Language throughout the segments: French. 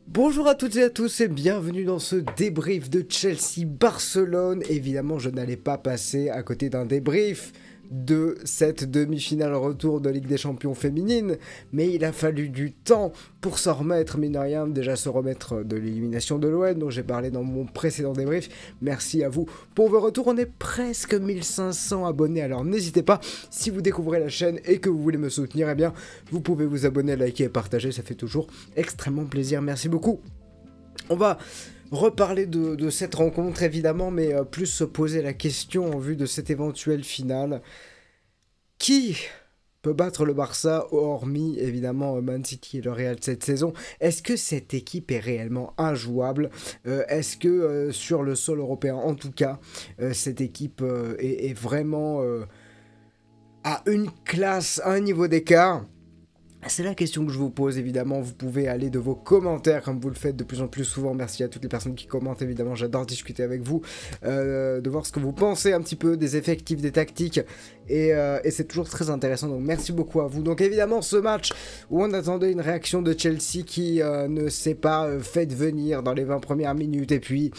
Bonjour à toutes et à tous et bienvenue dans ce débrief de Chelsea-Barcelone. Évidemment, je n'allais pas passer à côté d'un débrief de cette demi-finale retour de Ligue des Champions féminine, mais il a fallu du temps pour s'en remettre, mine de rien, déjà se remettre de l'élimination de l'OL dont j'ai parlé dans mon précédent débrief. Merci à vous pour vos retours, on est presque 1500 abonnés, alors n'hésitez pas, si vous découvrez la chaîne et que vous voulez me soutenir, eh bien vous pouvez vous abonner, liker et partager, ça fait toujours extrêmement plaisir, merci beaucoup. On va reparler de cette rencontre évidemment, mais plus se poser la question en vue de cette éventuelle finale. Qui peut battre le Barça, hormis évidemment Man City et le Real cette saison? Est-ce que cette équipe est réellement injouable? Est-ce que sur le sol européen, en tout cas, cette équipe est vraiment à une classe, à un niveau d'écart? C'est la question que je vous pose, évidemment, vous pouvez aller de vos commentaires comme vous le faites de plus en plus souvent, merci à toutes les personnes qui commentent, évidemment, j'adore discuter avec vous, de voir ce que vous pensez un petit peu des effectifs, des tactiques, et c'est toujours très intéressant, donc merci beaucoup à vous. Donc évidemment, ce match où on attendait une réaction de Chelsea qui ne s'est pas fait venir dans les 20 premières minutes, et puis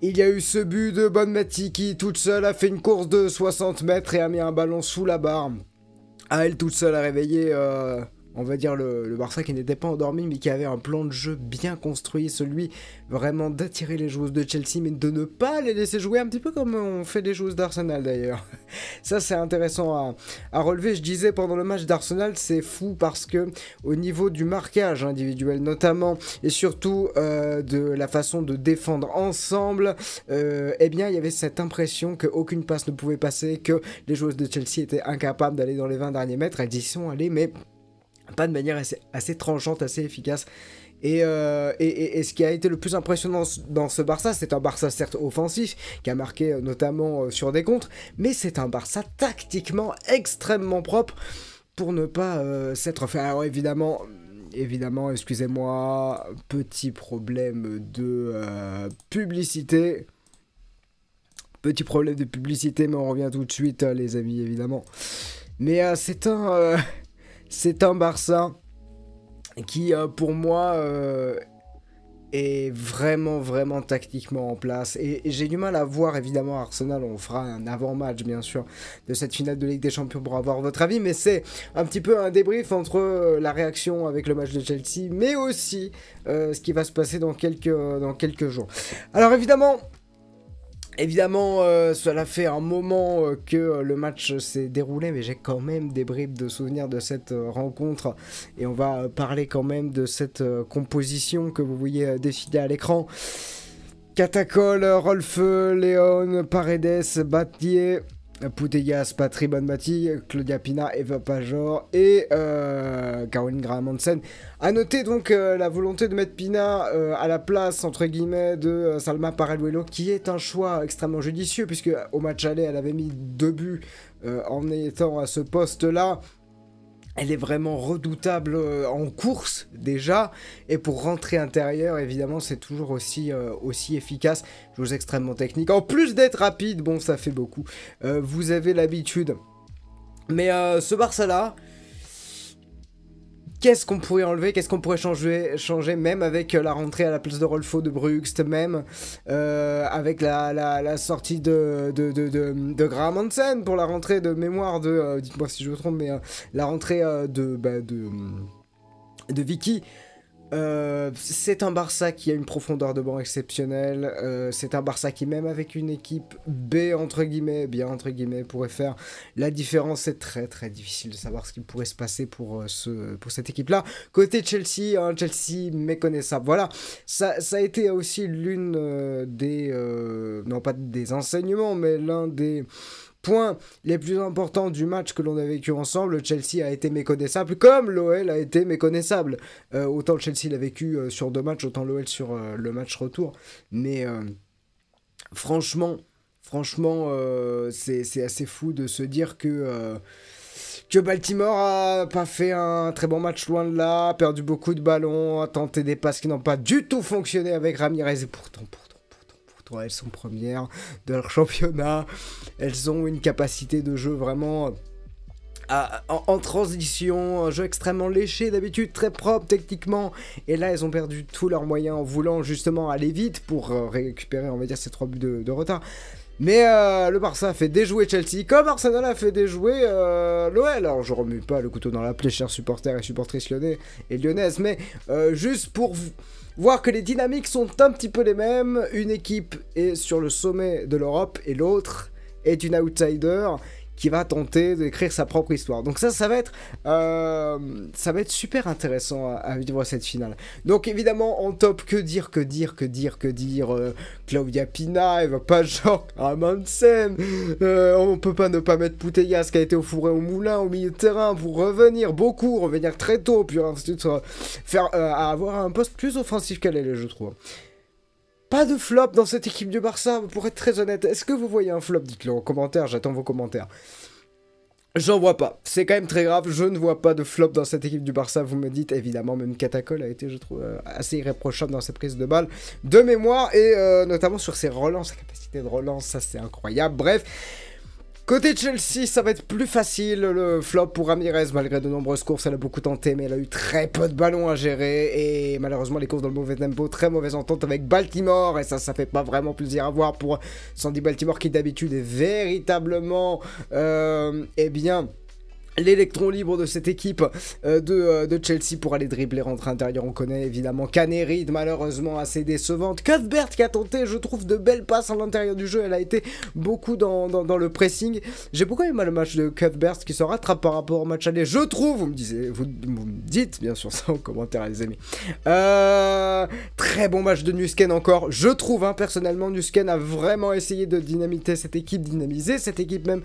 il y a eu ce but de Bonmati qui, toute seule, a fait une course de 60 mètres et a mis un ballon sous la barre. À elle toute seule à réveiller, on va dire, le Barça qui n'était pas endormi, mais qui avait un plan de jeu bien construit, celui vraiment d'attirer les joueuses de Chelsea, mais de ne pas les laisser jouer, un petit peu comme on fait les joueuses d'Arsenal d'ailleurs. Ça c'est intéressant à relever, je disais pendant le match d'Arsenal, c'est fou parce que au niveau du marquage individuel notamment, et surtout de la façon de défendre ensemble, eh bien il y avait cette impression qu'aucune passe ne pouvait passer, que les joueuses de Chelsea étaient incapables d'aller dans les 20 derniers mètres, elles y sont allées, mais pas de manière assez tranchante, assez efficace. Et ce qui a été le plus impressionnant dans ce Barça, c'est un Barça certes offensif, qui a marqué notamment sur des contres, mais c'est un Barça tactiquement extrêmement propre pour ne pas s'être fait. Alors évidemment, excusez-moi, petit problème de publicité. Petit problème de publicité, mais on revient tout de suite, les amis, évidemment. Mais c'est un Barça qui, pour moi, est vraiment tactiquement en place. Et j'ai du mal à voir, évidemment, Arsenal, on fera un avant-match, bien sûr, de cette finale de Ligue des Champions pour avoir votre avis. Mais c'est un petit peu un débrief entre la réaction avec le match de Chelsea, mais aussi ce qui va se passer dans quelques jours. Alors, Évidemment, cela fait un moment que le match s'est déroulé, mais j'ai quand même des bribes de souvenirs de cette rencontre. Et on va parler quand même de cette composition que vous voyez défiler à l'écran. Catacol, Rolfe, Léon, Paredes, Battier, Putellas, Patry Bonmati, Claudia Pina, Eva Pajor et Caroline Graham-Hansen. A noter donc la volonté de mettre Pina à la place, entre guillemets, de Salma Paralluelo, qui est un choix extrêmement judicieux, puisque au match aller, elle avait mis 2 buts en étant à ce poste-là. Elle est vraiment redoutable en course déjà, et pour rentrer intérieur, évidemment, c'est toujours aussi efficace. Joueuse extrêmement technique. En plus d'être rapide, bon, ça fait beaucoup. Vous avez l'habitude. Mais ce Barça-là, qu'est-ce qu'on pourrait enlever, qu'est-ce qu'on pourrait changer, même avec la rentrée à la place de Rolfo de Brugst, même avec la sortie de Graham Hansen pour la rentrée de mémoire de, dites-moi si je me trompe, mais la rentrée de Vicky. C'est un Barça qui a une profondeur de banc exceptionnelle, c'est un Barça qui, même avec une équipe B entre guillemets, bien entre guillemets, pourrait faire la différence. C'est très difficile de savoir ce qui pourrait se passer pour cette équipe là. Côté Chelsea, Chelsea méconnaissable, voilà, ça a été aussi l'une des non pas des enseignements, mais l'un des points les plus importants du match que l'on a vécu ensemble. Chelsea a été méconnaissable, comme l'OL a été méconnaissable. Autant Chelsea l'a vécu sur 2 matchs, autant l'OL sur le match retour. Mais franchement, c'est assez fou de se dire que Baltimore a pas fait un très bon match, loin de là, a perdu beaucoup de ballons, a tenté des passes qui n'ont pas du tout fonctionné avec Ramirez, et pourtant elles sont premières de leur championnat, elles ont une capacité de jeu vraiment en transition, un jeu extrêmement léché d'habitude, très propre techniquement, et là ils ont perdu tous leurs moyens en voulant justement aller vite pour récupérer, on va dire, ces 3 buts de retard. Mais le Barça a fait déjouer Chelsea, comme Arsenal a fait déjouer l'OL. Alors je remue pas le couteau dans la plaie, chers supporters et supportrices lyonnais et lyonnaises, mais juste pour voir que les dynamiques sont un petit peu les mêmes. Une équipe est sur le sommet de l'Europe et l'autre est une outsider qui va tenter d'écrire sa propre histoire. Donc ça va être super intéressant à vivre cette finale. Donc évidemment, en top, que dire Claudia Pina, elle va pas genre Amundsen, on peut pas ne pas mettre Putellas qui a été au four et au moulin au milieu de terrain pour revenir très tôt, puis ensuite avoir un poste plus offensif qu'elle est, je trouve. Pas de flop dans cette équipe du Barça, pour être très honnête. Est-ce que vous voyez un flop? Dites-le en commentaire, j'attends vos commentaires. J'en vois pas, c'est quand même très grave, je ne vois pas de flop dans cette équipe du Barça, vous me dites. Évidemment, même Catacol a été, je trouve, assez irréprochable dans ses prises de balles de mémoire, et notamment sur ses relances, sa capacité de relance, ça c'est incroyable. Bref, côté Chelsea, ça va être plus facile. Le flop pour Ramirez, malgré de nombreuses courses, elle a beaucoup tenté, mais elle a eu très peu de ballons à gérer. Et malheureusement, les courses dans le mauvais tempo, très mauvaise entente avec Baltimore. Et ça fait pas vraiment plaisir à voir pour Sandy Baltimore, qui d'habitude est véritablement, eh bien, l'électron libre de cette équipe de Chelsea pour aller dribbler, rentrer à l'intérieur. On connaît évidemment Canerid, malheureusement assez décevante. Cuthbert qui a tenté, je trouve, de belles passes à l'intérieur du jeu. Elle a été beaucoup dans le pressing. J'ai beaucoup aimé le match de Cuthbert qui se rattrape par rapport au match aller, je trouve. Vous me dites bien sûr ça en commentaire, les amis. Très bon match de Nusken encore, je trouve, hein, personnellement. Nusken a vraiment essayé de dynamiser cette équipe même,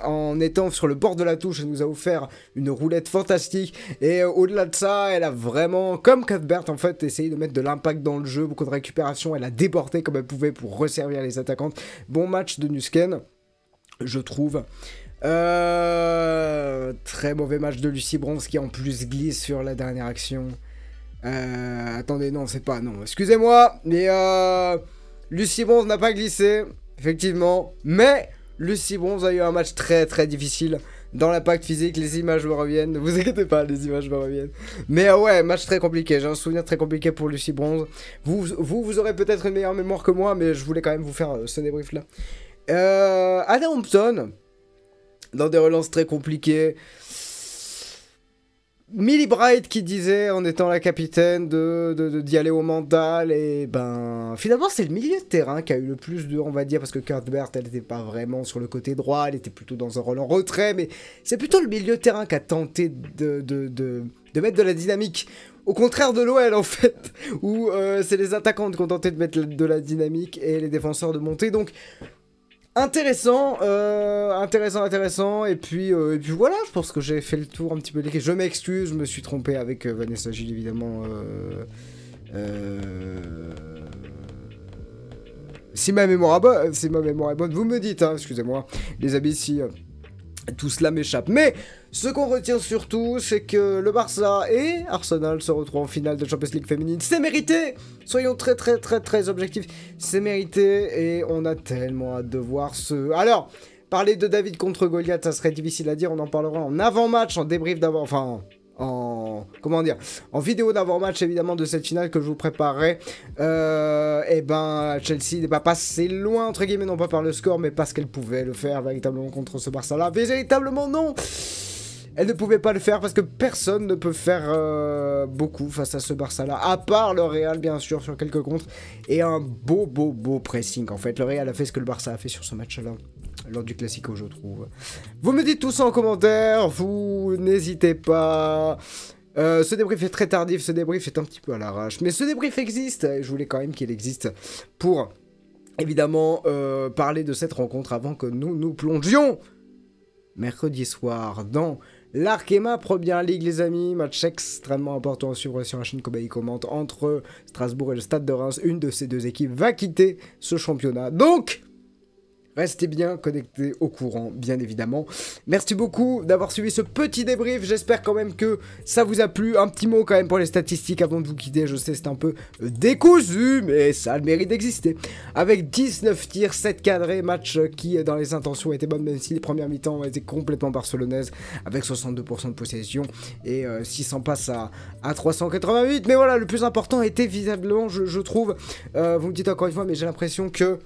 en étant sur le bord de la touche. Elle nous a offert une roulette fantastique, et au-delà de ça, elle a vraiment, comme Cuthbert en fait, essayé de mettre de l'impact dans le jeu, beaucoup de récupération, elle a débordé comme elle pouvait pour resservir les attaquantes. Bon match de Nusken, je trouve. Très mauvais match de Lucy Bronze qui en plus glisse sur la dernière action. Attendez, non, c'est pas, non, excusez-moi, mais Lucy Bronze n'a pas glissé, effectivement, mais Lucy Bronze a eu un match très très difficile dans l'impact physique. Les images me reviennent, ne vous inquiétez pas, les images me reviennent. Mais ouais, match très compliqué, j'ai un souvenir très compliqué pour Lucy Bronze. Vous aurez peut-être une meilleure mémoire que moi, mais je voulais quand même vous faire ce débrief là. Adam Hampton, dans des relances très compliquées. Millie Bright qui disait, en étant la capitaine, d'y aller au mental, et ben finalement c'est le milieu de terrain qui a eu le plus de, on va dire, parce que Cuthbert, elle n'était pas vraiment sur le côté droit, elle était plutôt dans un rôle en retrait, mais c'est plutôt le milieu de terrain qui a tenté de mettre de la dynamique. Au contraire de l'OL en fait, où c'est les attaquantes qui ont tenté de mettre de la dynamique et les défenseurs de monter, donc intéressant, et puis voilà, je pense que j'ai fait le tour un petit peu des questions. Je m'excuse, je me suis trompé avec Vanessa Gilles, évidemment. Si ma mémoire est bonne, vous me dites, hein, excusez-moi, les amis, si tout cela m'échappe. Mais ce qu'on retient surtout, c'est que le Barça et Arsenal se retrouvent en finale de Champions League féminine. C'est mérité! Soyons très très très très objectifs. C'est mérité, et on a tellement hâte de voir ce... Alors, parler de David contre Goliath, ça serait difficile à dire. On en parlera en avant-match, en débrief d'avant... Enfin... en vidéo d'avant-match évidemment de cette finale que je vous préparerai. Et ben Chelsea n'est pas passé loin entre guillemets, non pas par le score, mais parce qu'elle pouvait le faire véritablement contre ce Barça là. Véritablement non, elle ne pouvait pas le faire parce que personne ne peut faire beaucoup face à ce Barça là, à part le Real bien sûr sur quelques contres, et un beau pressing en fait. Le Real a fait ce que le Barça a fait sur ce match là lors du Classico, je trouve. Vous me dites tout ça en commentaire, vous n'hésitez pas. Ce débrief est très tardif, ce débrief est un petit peu à l'arrache, mais ce débrief existe, et je voulais quand même qu'il existe pour, évidemment, parler de cette rencontre avant que nous plongions mercredi soir dans l'Arkema Première League, les amis. Match extrêmement important à suivre sur la chaîne Kobayi commente entre Strasbourg et le Stade de Reims. Une de ces deux équipes va quitter ce championnat, donc Restez bien connectés au courant, bien évidemment. Merci beaucoup d'avoir suivi ce petit débrief. J'espère quand même que ça vous a plu. Un petit mot quand même pour les statistiques avant de vous quitter. Je sais, c'est un peu décousu, mais ça a le mérite d'exister. Avec 19 tirs, 7 cadrés, match qui, dans les intentions, était bon, même si les premières mi-temps étaient complètement barcelonaises, avec 62% de possession et 600 passes à 388. Mais voilà, le plus important était visiblement, je trouve, vous me dites encore une fois, mais j'ai l'impression que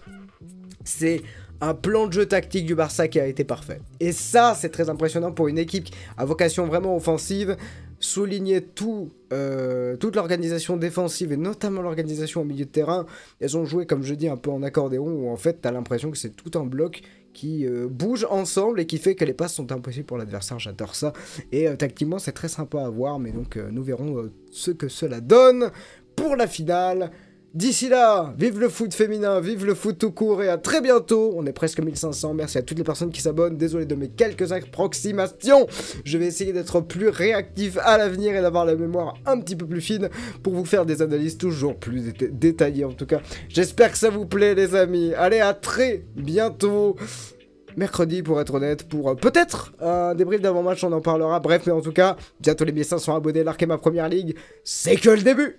c'est un plan de jeu tactique du Barça qui a été parfait. Et ça, c'est très impressionnant pour une équipe à vocation vraiment offensive. Souligner toute l'organisation défensive et notamment l'organisation au milieu de terrain. Elles ont joué, comme je dis, un peu en accordéon où en fait, t'as l'impression que c'est tout un bloc qui bouge ensemble et qui fait que les passes sont impossibles pour l'adversaire. J'adore ça. Et tactiquement, c'est très sympa à voir. Mais donc, nous verrons ce que cela donne pour la finale. D'ici là, vive le foot féminin, vive le foot tout court et à très bientôt. On est presque 1500, merci à toutes les personnes qui s'abonnent. Désolé de mes quelques approximations. Je vais essayer d'être plus réactif à l'avenir et d'avoir la mémoire un petit peu plus fine pour vous faire des analyses toujours plus détaillées en tout cas. J'espère que ça vous plaît les amis. Allez, à très bientôt. Mercredi pour être honnête, pour peut-être un débrief d'avant-match, on en parlera. Bref, mais en tout cas, bientôt les 1500 abonnés, larquez ma première ligue, c'est que le début.